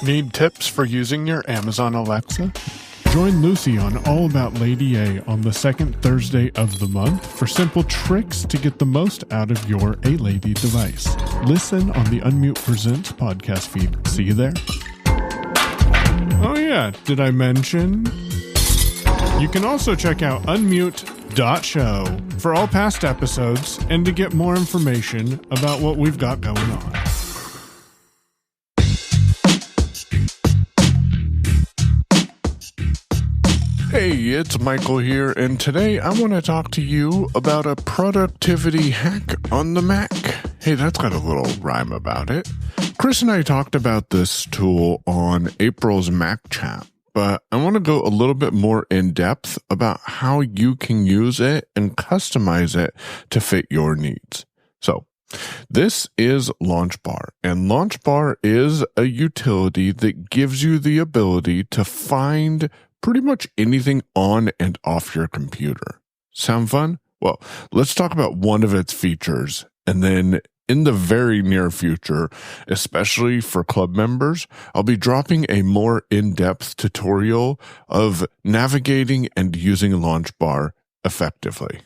Need tips for using your Amazon Alexa? Join Lucy on All About Lady A on the second Thursday of the month for simple tricks to get the most out of your A-Lady device. Listen on the Unmute Presents podcast feed. See you there. Oh yeah, did I mention? You can also check out unmute.show for all past episodes and to get more information about what we've got going on. Hey, it's Michael here, and today I want to talk to you about a productivity hack on the Mac. Hey, that's got a little rhyme about it. Chris and I talked about this tool on April's Mac Chat, but I want to go a little bit more in depth about how you can use it and customize it to fit your needs. So, this is LaunchBar, and LaunchBar is a utility that gives you the ability to find pretty much anything on and off your computer. Sound fun? Well, let's talk about one of its features, and then in the very near future, especially for club members, I'll be dropping a more in-depth tutorial of navigating and using LaunchBar effectively.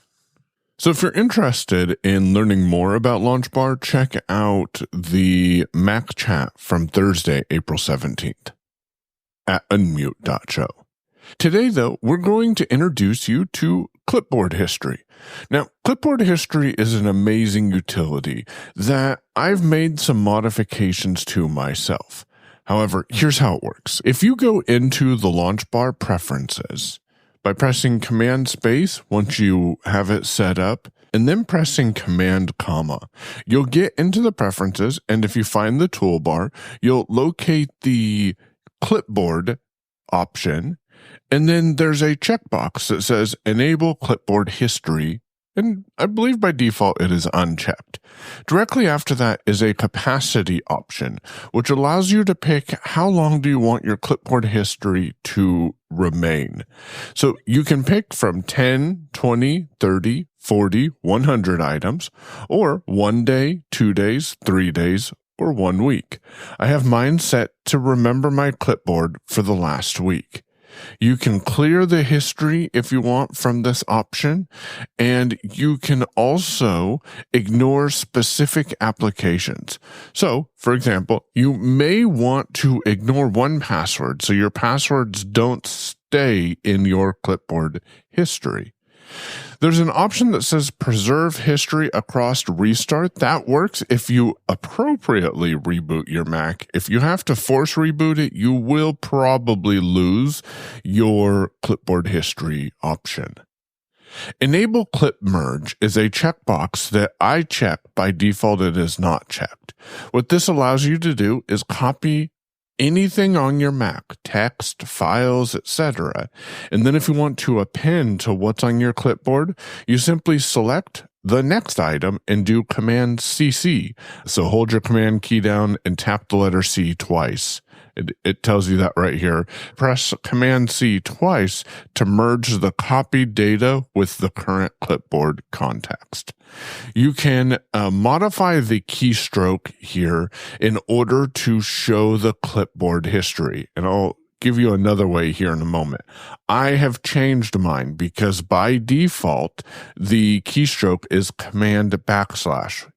So if you're interested in learning more about LaunchBar, check out the Mac Chat from Thursday, April 17th at unmute.show. Today, though, we're going to introduce you to Clipboard History. Now, Clipboard History is an amazing utility that I've made some modifications to myself. However, here's how it works. If you go into the LaunchBar preferences by pressing Command Space once you have it set up, and then pressing Command comma, you'll get into the preferences, and if you find the toolbar, you'll locate the Clipboard option. And then there's a checkbox that says Enable Clipboard History, and I believe by default it is unchecked. Directly after that is a capacity option, which allows you to pick how long do you want your clipboard history to remain. So you can pick from 10, 20, 30, 40, 100 items, or 1 day, 2 days, 3 days, or 1 week. I have mine set to remember my clipboard for the last week. You can clear the history if you want from this option, and you can also ignore specific applications. So, for example, you may want to ignore one password so your passwords don't stay in your clipboard history. There's an option that says preserve history across restart. That works if you appropriately reboot your Mac. If you have to force reboot it, you will probably lose your clipboard history option. Enable Clip Merge is a checkbox that I check. By default, it is not checked. What this allows you to do is copy anything on your Mac, text, files, etc. And then if you want to append to what's on your clipboard, you simply select the next item and do Command CC. So hold your Command key down and tap the letter C twice. It tells you that right here. Press Command C twice to merge the copied data with the current clipboard context. You can modify the keystroke here in order to show the clipboard history. And I'll give you another way here in a moment. I have changed mine because by default, the keystroke is Command \.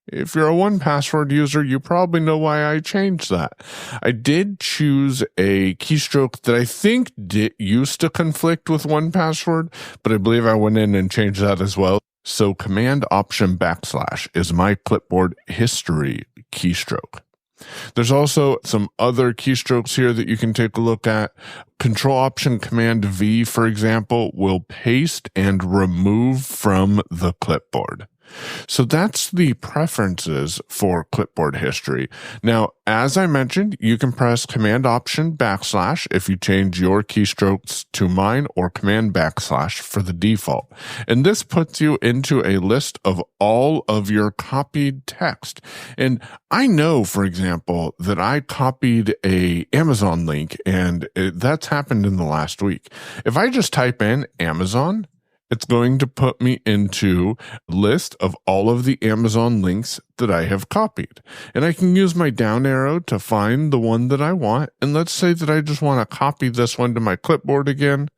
If you're a 1Password user, you probably know why I changed that. I did choose a keystroke that I think used to conflict with 1Password, but I believe I went in and changed that as well. So Command Option \ is my clipboard history keystroke. There's also some other keystrokes here that you can take a look at. Control Option Command V, for example, will paste and remove from the clipboard. So that's the preferences for clipboard history. Now, as I mentioned, you can press Command Option / if you change your keystrokes to mine, or Command / for the default. And this puts you into a list of all of your copied text. And I know, for example, that I copied a Amazon link, and that's happened in the last week. If I just type in Amazon, it's going to put me into a list of all of the Amazon links that I have copied. And I can use my down arrow to find the one that I want. And let's say that I just want to copy this one to my clipboard again.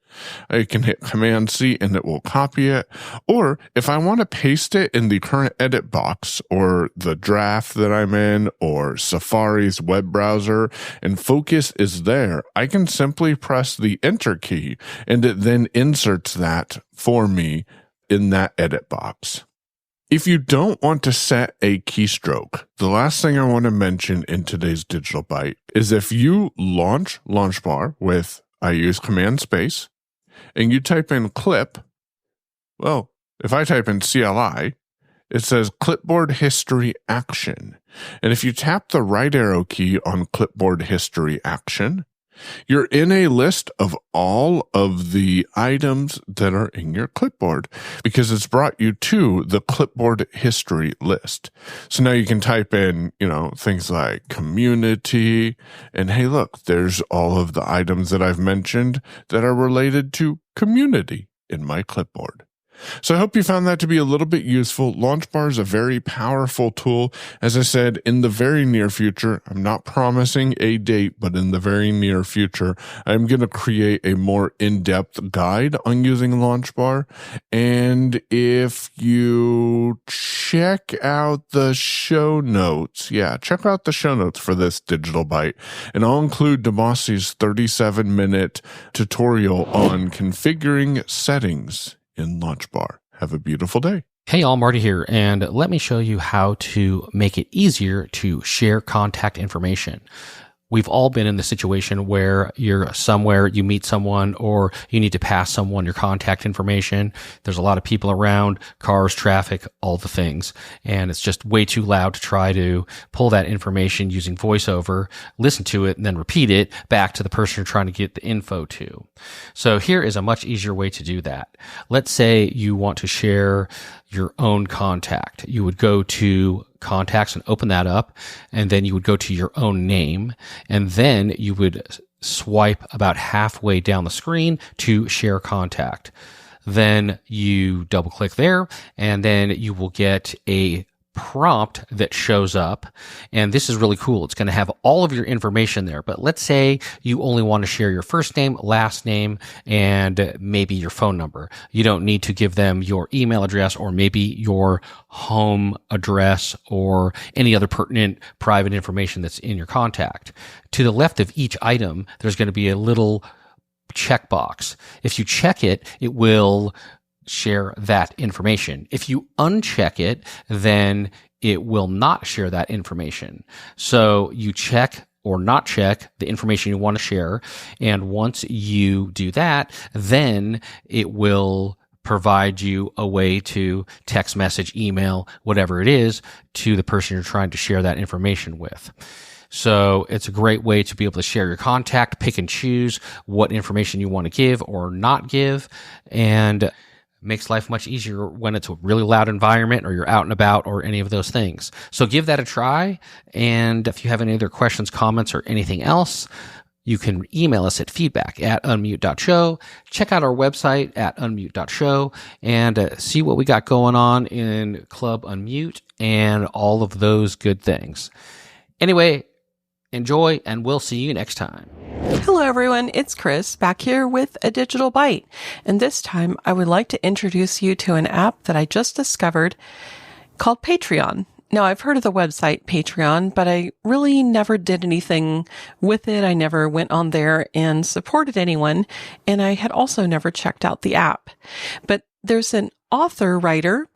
I can hit Command C and it will copy it. Or if I want to paste it in the current edit box or the draft that I'm in or Safari's web browser and focus is there, I can simply press the Enter key and it then inserts that for me in that edit box. If you don't want to set a keystroke, the last thing I want to mention in today's Digital Byte is if you launch LaunchBar with, I use Command Space, and you type in clip, well, if I type in CLI, it says Clipboard History Action. And if you tap the right arrow key on Clipboard History Action, you're in a list of all of the items that are in your clipboard because it's brought you to the clipboard history list. So now you can type in, things like community and hey, look, there's all of the items that I've mentioned that are related to community in my clipboard. So I hope you found that to be a little bit useful. LaunchBar is a very powerful tool. As I said, in the very near future, I'm not promising a date, but in the very near future, I'm going to create a more in-depth guide on using LaunchBar. And if you check out the show notes, check out the show notes for this Digital Byte. And I'll include Demasi's 37-minute tutorial on configuring settings in LaunchBar. Have a beautiful day. Hey, all, Marty here, and let me show you how to make it easier to share contact information. We've all been in the situation where you're somewhere, you meet someone, or you need to pass someone your contact information. There's a lot of people around, cars, traffic, all the things. And it's just way too loud to try to pull that information using voiceover, listen to it, and then repeat it back to the person you're trying to get the info to. So here is a much easier way to do that. Let's say you want to share your own contact. You would go to contacts and open that up, and then you would go to your own name, and then you would swipe about halfway down the screen to share contact. Then you double click there, and then you will get a prompt that shows up, and this is really cool. It's going to have all of your information there, but let's say you only want to share your first name, last name, and maybe your phone number. You don't need to give them your email address or maybe your home address or any other pertinent private information that's in your contact. To the left of each item, there's going to be a little checkbox. If you check it, it will share that information. If you uncheck it, then it will not share that information. So you check or not check the information you want to share. And once you do that, then it will provide you a way to text message, email, whatever it is, to the person you're trying to share that information with. So it's a great way to be able to share your contact, pick and choose what information you want to give or not give, and makes life much easier when it's a really loud environment or you're out and about or any of those things. So give that a try. And if you have any other questions, comments, or anything else, you can email us at feedback@unmute.show. Check out our website at unmute.show and see what we got going on in Club Unmute and all of those good things. Anyway, enjoy, and we'll see you next time. Hello, everyone. It's Chris back here with a Digital Byte. And this time I would like to introduce you to an app that I just discovered called Patreon. Now, I've heard of the website Patreon, but I really never did anything with it. I never went on there and supported anyone. And I had also never checked out the app. But there's an writer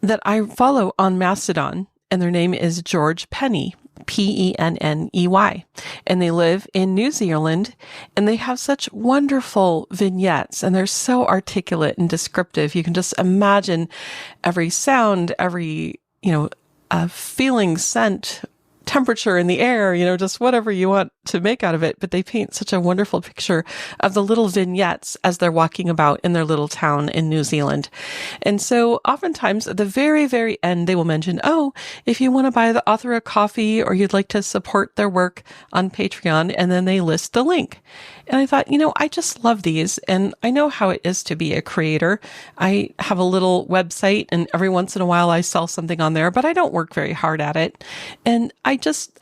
that I follow on Mastodon, and their name is George Penney. Penney, and they live in New Zealand, and they have such wonderful vignettes, and they're so articulate and descriptive. You can just imagine every sound, every, feeling, scent, temperature in the air, just whatever you want to make out of it. But they paint such a wonderful picture of the little vignettes as they're walking about in their little town in New Zealand. And so oftentimes at the very, very end, they will mention, oh, if you want to buy the author a coffee or you'd like to support their work on Patreon, and then they list the link. And I thought, I just love these, and I know how it is to be a creator. I have a little website, and every once in a while I sell something on there, but I don't work very hard at it. And I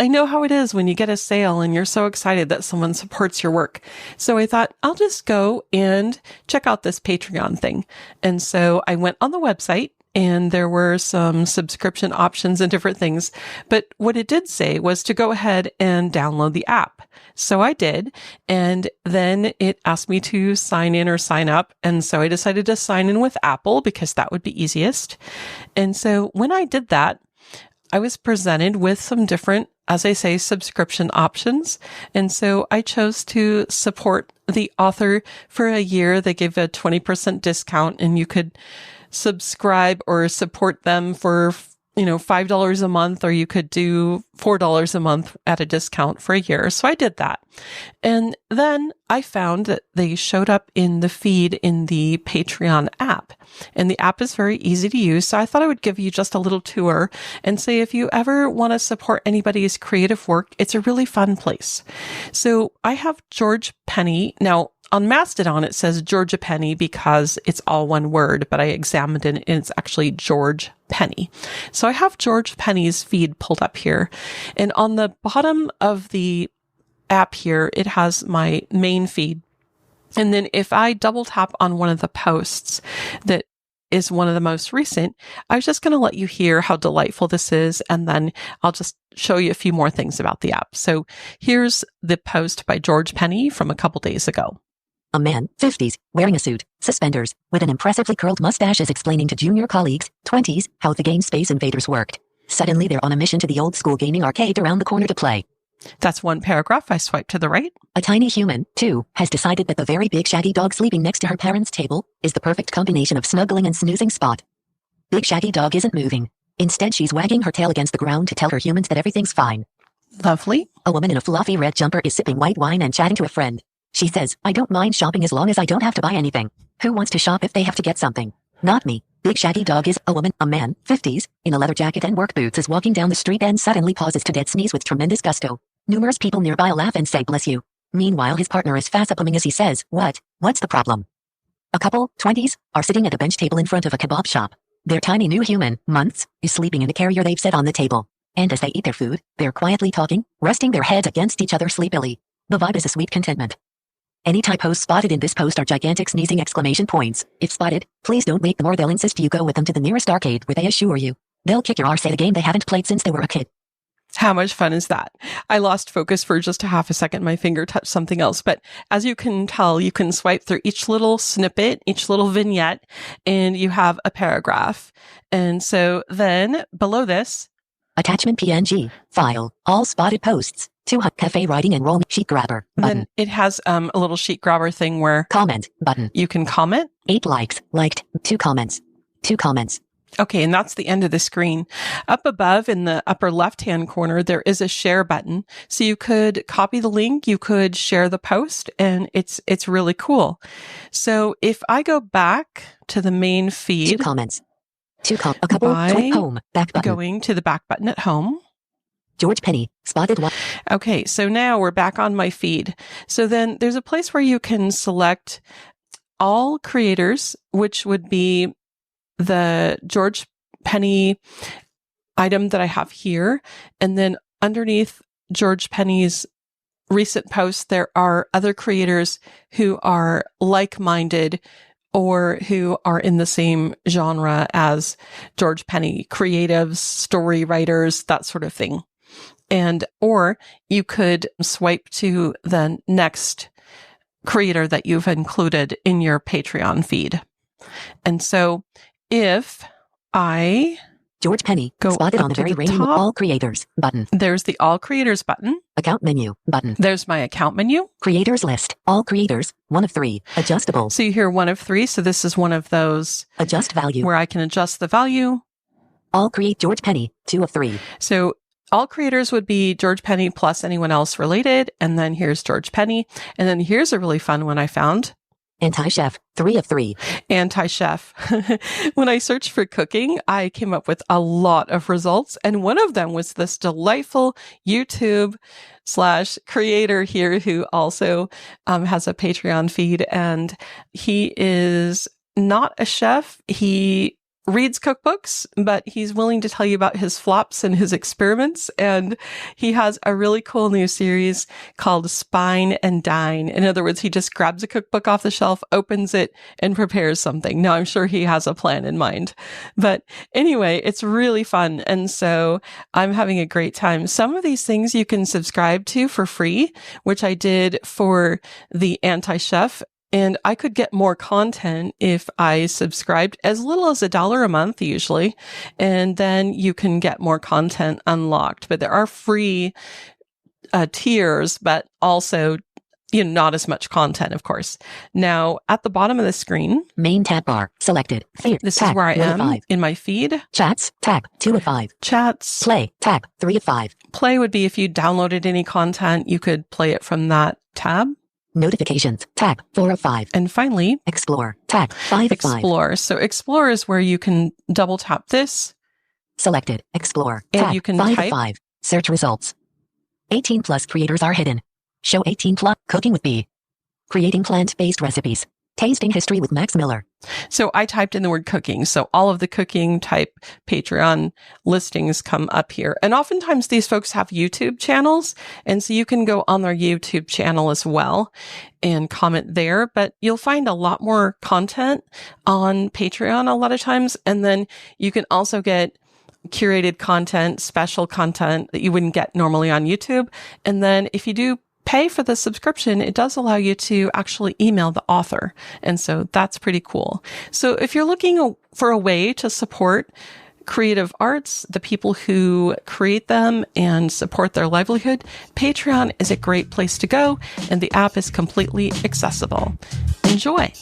know how it is when you get a sale and you're so excited that someone supports your work. So I thought, I'll just go and check out this Patreon thing. And so I went on the website, and there were some subscription options and different things. But what it did say was to go ahead and download the app. So I did. And then it asked me to sign in or sign up. And so I decided to sign in with Apple because that would be easiest. And so when I did that, I was presented with some different, as I say, subscription options. And so I chose to support the author for a year. They gave a 20% discount, and you could subscribe or support them for, $5 a month, or you could do $4 a month at a discount for a year. So I did that. And then I found that they showed up in the feed in the Patreon app, and the app is very easy to use. So I thought I would give you just a little tour and say, if you ever want to support anybody's creative work, it's a really fun place. So I have George Penny. Now, on Mastodon, it says Georgia Penny because it's all one word, but I examined it and it's actually George Penny. So I have George Penny's feed pulled up here. And on the bottom of the app here, it has my main feed. And then if I double tap on one of the posts that is one of the most recent, I was just going to let you hear how delightful this is. And then I'll just show you a few more things about the app. So here's the post by George Penny from a couple days ago. A man, 50s, wearing a suit, suspenders, with an impressively curled mustache is explaining to junior colleagues, 20s, how the game Space Invaders worked. Suddenly they're on a mission to the old school gaming arcade around the corner to play. That's one paragraph. I swipe to the right. A tiny human, too, has decided that the very big shaggy dog sleeping next to her parents' table is the perfect combination of snuggling and snoozing spot. Big shaggy dog isn't moving. Instead, she's wagging her tail against the ground to tell her humans that everything's fine. Lovely. A woman in a fluffy red jumper is sipping white wine and chatting to a friend. She says, I don't mind shopping as long as I don't have to buy anything. Who wants to shop if they have to get something? Not me. Big shaggy dog is a woman, a man, 50s, in a leather jacket and work boots is walking down the street and suddenly pauses to dead sneeze with tremendous gusto. Numerous people nearby laugh and say bless you. Meanwhile, his partner is fast-upping as he says, what's the problem? A couple, 20s, are sitting at a bench table in front of a kebab shop. Their tiny new human, Months, is sleeping in a carrier they've set on the table. And as they eat their food, they're quietly talking, resting their heads against each other sleepily. The vibe is a sweet contentment. Any typos spotted in this post are gigantic sneezing exclamation points. If spotted, please don't make them, or they'll insist you go with them to the nearest arcade where they assure you they'll kick your arse at a game they haven't played since they were a kid. How much fun is that? I lost focus for just a half a second. My finger touched something else. But as you can tell, you can swipe through each little snippet, each little vignette, and you have a paragraph. And so then below this, attachment PNG, file, all spotted posts, 2 cafe writing and roll sheet grabber, button. Then it has a little sheet grabber thing where comment, button. You can comment. 8 likes, liked, 2 comments, 2 comments. Okay, and that's the end of the screen. Up above in the upper left-hand corner, there is a share button. So you could copy the link, you could share the post, and it's really cool. So if I go back to the main feed. 2 comments. A couple, home, back button. Going to the back button at home. George Penny, spotted one. Okay, so now we're back on my feed. So then there's a place where you can select all creators, which would be the George Penny item that I have here. And then underneath George Penny's recent posts, there are other creators who are like-minded or who are in the same genre as George Penny, creatives, story writers, that sort of thing. Or you could swipe to the next creator that you've included in your Patreon feed. And so if I George Penny, go spotted on the very ring, all creators button. There's the all creators button. Account menu button. There's my account menu. Creators list, all creators, 1 of 3, adjustable. So you hear 1 of 3. So this is one of those. Adjust value. Where I can adjust the value. All create George Penny, 2 of 3. So all creators would be George Penny plus anyone else related. And then here's George Penny. And then here's a really fun one I found. Anti-chef, 3 of 3. Anti-chef. When I searched for cooking, I came up with a lot of results. And one of them was this delightful YouTube/creator here who also has a Patreon feed. And he is not a chef. He reads cookbooks, but he's willing to tell you about his flops and his experiments. And he has a really cool new series called Spine and Dine. In other words, he just grabs a cookbook off the shelf, opens it, and prepares something. Now, I'm sure he has a plan in mind. But anyway, it's really fun. And so I'm having a great time. Some of these things you can subscribe to for free, which I did for the Anti-Chef. And I could get more content if I subscribed as little as $1 a month usually. And then you can get more content unlocked. But there are free tiers, but also, not as much content, of course. Now, at the bottom of the screen, Main tab bar, selected. Fear, this tab, is where I 1 of am 5. in my feed. Chats, tab, 2 of 5. Chats. Play, tab, 3 of 5. Play would be if you downloaded any content, you could play it from that tab. Notifications, tab, 4 of 5. And finally, Explore, tab, 5 of 5. Explore. So Explore is where you can double tap this. Selected, Explore, And tab, you can 5 type. of 5. Search results. 18 plus creators are hidden. Show 18 plus, cooking with B. Creating plant-based recipes. Tasting history with Max Miller. So I typed in the word cooking. So all of the cooking type Patreon listings come up here. And oftentimes these folks have YouTube channels. And so you can go on their YouTube channel as well and comment there. But you'll find a lot more content on Patreon a lot of times. And then you can also get curated content, special content that you wouldn't get normally on YouTube. And then if you do pay for the subscription, it does allow you to actually email the author. And so that's pretty cool. So if you're looking for a way to support creative arts, the people who create them and support their livelihood, Patreon is a great place to go, and the app is completely accessible. Enjoy.